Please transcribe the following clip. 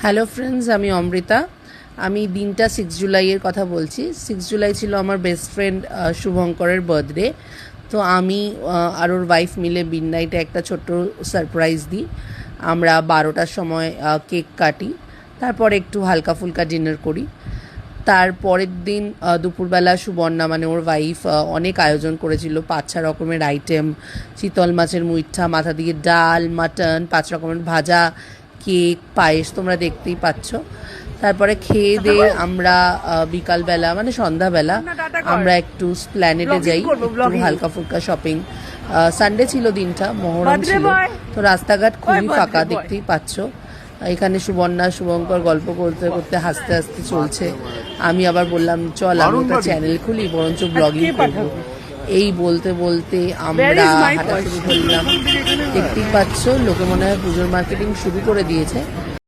Hello friends, আমি অমৃতা। আমি দিনটা 6 জুলাইয়ের কথা বলছি। 6 জুলাই ছিল আমার বেস্ট ফ্রেন্ড শুভঙ্করের বার্থডে। তো আমি আর ওর ওয়াইফ মিলে মিডনাইটে একটা ছোট্ট সারপ্রাইজ দিই। আমরা 12টার সময় কেক কাটি, তারপর একটু হালকা ফুলকা ডিনার করি। তারপরের দিন দুপুরবেলা সুবর্ণা মানে ওর ওয়াইফ অনেক আয়োজন করেছিল, 5-6 রকমের আইটেম, চিতল মাছের মুইঠা, মাথা দিয়ে ডাল, মাটন, 5 রকমের ভাজা, কেক, পায়েস, তোমরা দেখতেই পাচ্ছ। তারপরে খেয়ে দিয়ে আমরা বিকালবেলা মানে সন্ধ্যাবেলা আমরা একটু স্প্ল্যানেডে যাই, একটু হালকা ফুলকা শপিং। সানডে ছিল দিনটা, মহরম ছিল, তো রাস্তাঘাট খুবই ফাঁকা, দেখতেই পাচ্ছ। এখানে সুবর্ণা শুভঙ্কর গল্প করতে করতে হাসতে হাসতে চলছে। আমি আবার বললাম চল আমি একটা চ্যানেল খুলি, বরঞ্চ ব্লগিং করবো। এই বলতে বলতে আমরা হাঁটা শুরু করলাম। দেখতেই পাচ্ছ লোকে মনে হয় পুজোর মার্কেটিং শুরু করে দিয়েছে।